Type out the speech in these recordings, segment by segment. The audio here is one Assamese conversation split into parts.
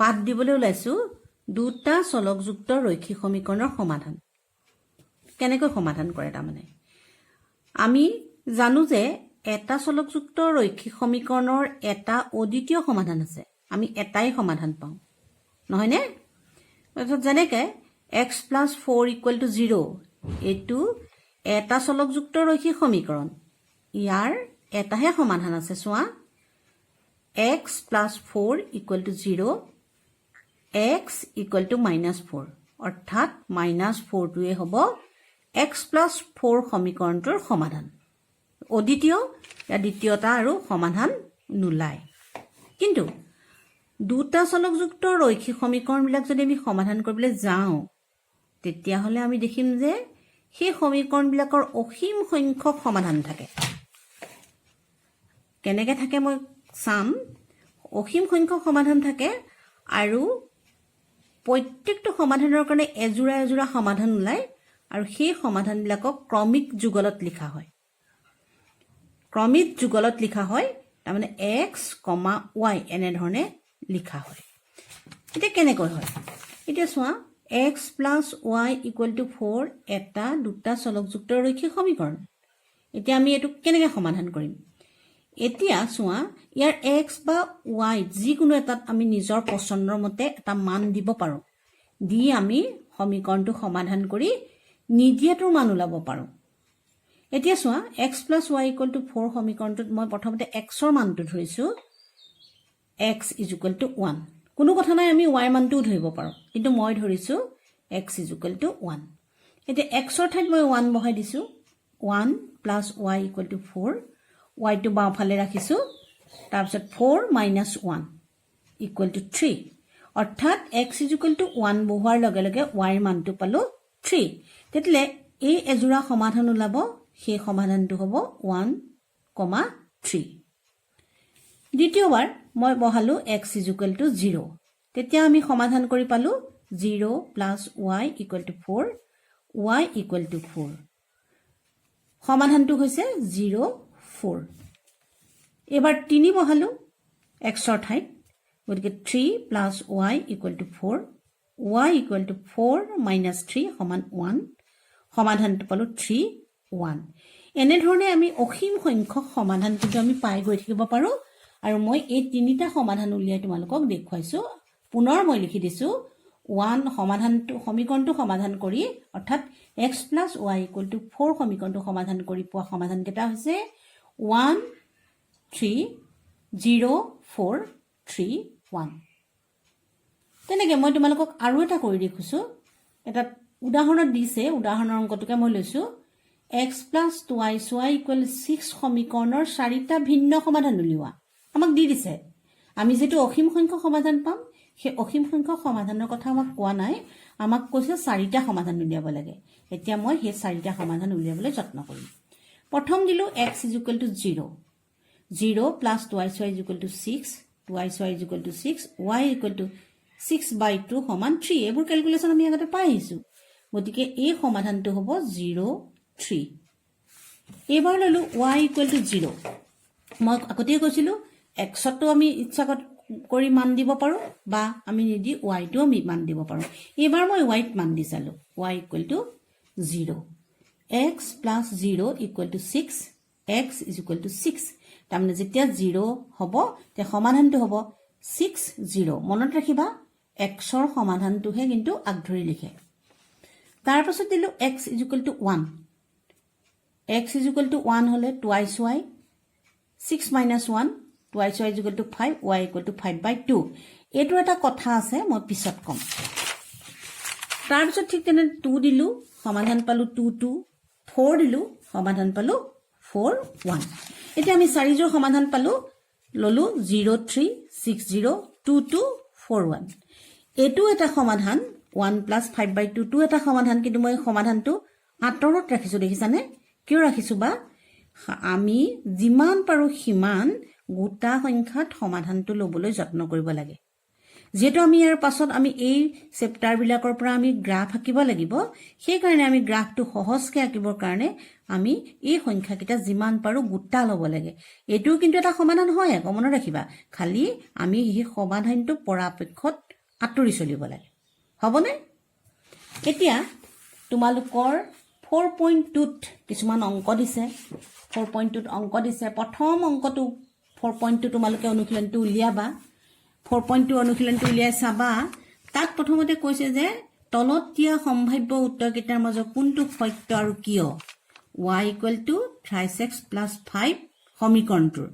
পাঠ দিবলৈ ওলাইছো দুটা চলকযুক্ত ৰৈখিক সমীকৰণৰ সমাধান কেনেকৈ সমাধান কৰে তাৰমানে আমি জানো যে এটা চলকযুক্ত ৰৈখিক সমীকৰণৰ এটা অদ্বিতীয় সমাধান আছে আমি এটাই সমাধান পাওঁ নহয় নে অৰ্থাৎ যেনেকৈ x + 4 = 0 এটো এটা চলকযুক্ত ৰৈখিক সমীকৰণ ইয়াৰ এটাহে সমাধান আছে চোৱা x + 4 = 0 x = -4 অৰ্থাৎ -4 টোৱে হ'ব x + 4 সমীকৰণটোৰ সমাধান অদ্বিতীয় ইয়াৰ দ্বিতীয়টা আৰু সমাধান নোলায় কিন্তু দুটা চলকযুক্ত ৰৈখিক সমীকৰণবিলাক যদি আমি সমাধান কৰিবলৈ যাওঁ তেতিয়াহ'লে আমি দেখিম যে সেই সমীকৰণবিলাকৰ অসীম সংখ্যক সমাধান থাকে কেনেকৈ থাকে মই চাম অসীম সংখ্যক সমাধান থাকে আৰু প্ৰত্যেকটো সমাধানৰ কাৰণে এজোৰা এজোৰা সমাধান ওলায় আৰু সেই সমাধানবিলাকক ক্ৰমিক যুগলত লিখা হয় ক্ৰমিক যুগলত লিখা হয় তাৰমানে x, y এনেধৰণে লিখা হয় এতিয়া কেনেকৈ হয় এতিয়া চোৱা x + y = 4 এটা দুটা চলকযুক্ত ৰৈখিক সমীকৰণ এতিয়া আমি এটো কেনেকৈ সমাধান কৰিম এতিয়া চোৱা ইয়াৰ x বা y যিকোনো এটাত আমি নিজৰ পছন্দৰ মতে এটা মান দিব পাৰো দি আমি সমীকৰণটো সমাধান কৰি নিদিয়াটোৰ মান ওলাব পাৰো এতিয়া চোৱা x + y = 4 সমীকৰণটোত মই প্ৰথমতে x ৰ মানটো ধৰিছো x = 1 কোনো কথা নাই আমি y মানটোও ধৰিব পাৰো কিন্তু মই ধৰিছো x = 1 এতিয়া x ৰ ঠাইত মই 1 বহাই দিছো 1 + y = 4 y টো বাওঁফালে ৰাখিছো তাৰপিছত 4 - 1 = 3 অৰ্থাৎ x = 1 বহোৱাৰ লগে লগে y ৰ মানটো পালো 3 তেতিয়ালে এই এজোৰা সমাধান ওলাব সেই সমাধানটো হ'ব 1, 3 দ্বিতীয়বাৰ মই বহালো x = 0 তেতিয়া আমি সমাধান কৰি পালো 0 + y = 4 y = 4 সমাধানটো হৈছে 0, 4 এবাৰ 3 বহালো x ৰ ঠাইত গতিকে 3 + y = 4 y = 4 - 3 = 1 সমাধানটো পালো 3, 1 এনেধৰণে আমি অসীম সংখ্যক সমাধান কিন্তু আমি পাই গৈ থাকিব পাৰো আৰু মই এই তিনিটা সমাধান উলিয়াই তোমালোকক দেখুৱাইছো পুনৰ মই লিখি দিছো 1 সমাধানটো সমীকৰণটো সমাধান কৰি অৰ্থাৎ x + y = 4 সমীকৰণটো সমাধান কৰি পোৱা সমাধান কেইটা হৈছে 1, 3, 0, 4, 3, 1 তেনেকৈ মই তোমালোকক আৰু এটা কৰি দেখুৱাইছো এটা উদাহৰণত দিছে উদাহৰণৰ অংকটোকে মই লৈছো x + 2y = 6 সমীকৰণৰ 4টা ভিন্ন সমাধান উলিওৱা আমাক দি দিছে আমি যেটো অসীম সংখ্যক সমাধান পাম সেই অসীম সংখ্যক সমাধানৰ কথা আমাক কোৱা নাই আমাক কৈছে 4টা সমাধান উলিয়াব লাগে এতিয়া মই সেই 4টা সমাধান উলিয়াবলৈ যত্ন কৰিম প্ৰথম দিলো x = 0 0 + 2y = 6 2y = 6 y = 6/2 = 3 এইবোৰ ক্যালকুলেশন আমি আগতে পাই আহিছো গতিকে এই সমাধানটো হ'ব 0, 3 এবাৰ ললো y = 0 মই আগতে কৈছিলো x টো আমি ইচ্ছা কৰি মান দিব পাৰো বা আমি নিদি y টো আমি মান দিব পাৰো এবাৰ মই y ত মান দি চালো y = 0 x + 0 = 6 x = 6 তাৰমানে যেতিয়া 0 হ'ব তে সমাধানটো হ'ব 6, 0 মনত ৰাখিবা x ৰ সমাধানটোহে কিন্তু আগধৰি লিখে তাৰ পাছত দিলো x = 1 x = 1 হলে 2y 6 - 1 2y = 5 y = 5/2 এটো এটা কথা আছে মই পিছত কম তাৰ পিছত ঠিক তেনে 2 দিলো সমাধান পালো 2, 2 4 দিলো সমাধান পালো 4, 1 এতিয়া আমি 4 জোৰ সমাধান পালো ললো 0, 3 6, 0 2, 2 4, 1 এটো এটা সমাধান 1 + 5/2 টো এটা সমাধান কিন্তু মই সমাধানটো আঁতৰত ৰাখিছো দেখিছানে কিয় ৰাখিছো বা আমি যিমান পাৰো সিমান গোটা সংখ্যাত সমাধানটো লবলৈ যত্ন কৰিব লাগে যেহেতু আমি ইয়াৰ পাছত আমি এই চেপ্টাৰবিলাকৰ পৰা আমি গ্ৰাফ আঁকিব লাগিব, সেইকাৰণে আমি গ্ৰাফটো সহজকৈ আঁকিবৰ কাৰণে আমি এই সংখ্যাকেইটা যিমান পাৰোঁ গোটা ল'ব লাগে। এইটোও কিন্তু এটা সমাধান হয় আকৌ, মনত ৰাখিবা। খালি আমি সেই সমাধানটো পৰাপক্ষত আঁতৰি চলিব লাগে, হ'বনে? এতিয়া তোমালোকৰ 4.2ত কিছুমান অংক দিছে। 4.2ত অংক দিছে। প্ৰথম অংকটো 4.2 তোমালোকে অনুশীলনটো উলিয়াবা। 4.2 অনুশীলনটো উলিয়াই চাবা। তাত প্ৰথমতে কৈছে যে তলত দিয়া সম্ভাৱ্য উত্তৰকেইটাৰ মাজত কোনটো সত্য আৰু কিয়? y = 3x + 5 সমীকৰণটোৰ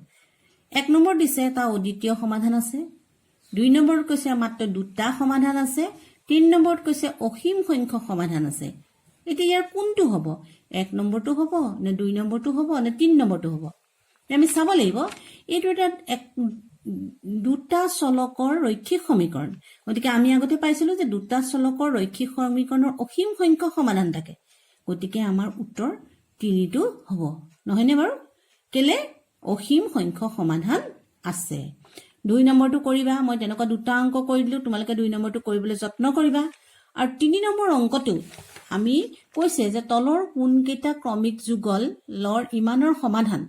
1 নম্বৰ দিছে এটা অদ্বিতীয় সমাধান আছে। 2 নম্বৰত কৈছে মাত্ৰ দুটা সমাধান আছে। 3 নম্বৰত কৈছে অসীম সংখ্যক সমাধান আছে। এতিয়া ইয়াৰ কোনটো হ'ব? 1 নম্বৰটো হ'ব নে 2 নম্বৰটো হ'ব নে 3 নম্বৰটো হ'ব? আমি চাব লাগিব। এইটো এটা দুটা চলকৰ ৰৈখিক সমীকৰণ। গতিকে আমি আগতে পাইছিলো যে দুটা চলকৰ ৰৈখিক সমীকৰণৰ অসীম সংখ্যক সমাধান থাকে। গতিকে আমাৰ উত্তৰ 3টো হ'ব, নহয়নে বাৰু? কেলে? অসীম সংখ্যক সমাধান আছে। 2 নম্বৰটো কৰিবা। মই তেনেকুৱা দুটা অংক কৰি দিলো, তোমালোকে 2 নম্বৰটো কৰিবলৈ যত্ন কৰিবা। আৰু 3 নম্বৰ অংকটো আমি কৈছে যে তলৰ কোনকেইটা ক্ৰমিক যুগল লৰ ইমানৰ সমাধান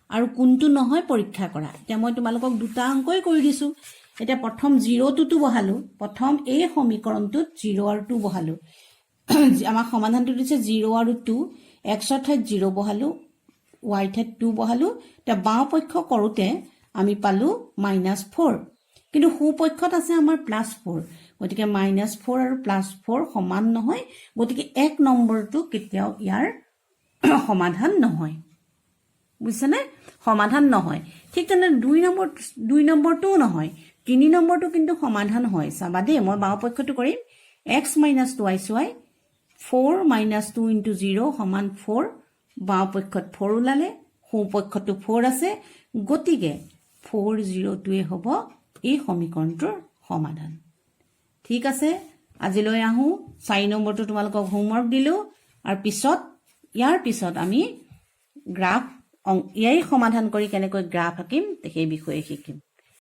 আৰু কোনটো নহয় পৰীক্ষা কৰা। এতিয়া মই তোমালোকক দুটা অংকই কৰি দিছো। এতিয়া প্ৰথম 0টো বহালো। প্ৰথম এই সমীকৰণটোত 0 আৰু 2 বহালো। আমাৰ সমাধানটো দিছে 0 আৰু 2। xৰ ঠাইত 0 বহালো, y ঠাইত 2 বহালো। এতিয়া বাওঁ পক্ষ কৰোঁতে আমি পালো -4, কিন্তু সোঁপক্ষত আছে আমাৰ +4। গতিকে -4 আৰু +4 সমান নহয়। গতিকে 1 নম্বৰটো কেতিয়াও ইয়াৰ সমাধান নহয়, বুজিছেনে? সমাধান নহয়। ঠিক তেনে 2 নম্বৰটোও নহয়। 3 নম্বৰটো কিন্তু সমাধান হয়। চাবা দেই, মই বাওঁ পক্ষটো কৰিম। x - 2y 4 - 2 × 0 = 4। বাওঁ পক্ষত 4 ওলালে, সোঁপক্ষতো 4 আছে। গতিকে 4, 0টোৱে হ'ব এই সমীকৰণটোৰ সমাধান। ঠিক আছে, আজিলৈ আহোঁ। 4 নম্বৰটো তোমালোকক হোমৱৰ্ক দিলোঁ। আৰু ইয়াৰ পিছত আমি গ্ৰাফ ইয়াৰ সমাধান কৰি কেনেকৈ গ্ৰাফ আঁকিম সেই বিষয়ে শিকিম।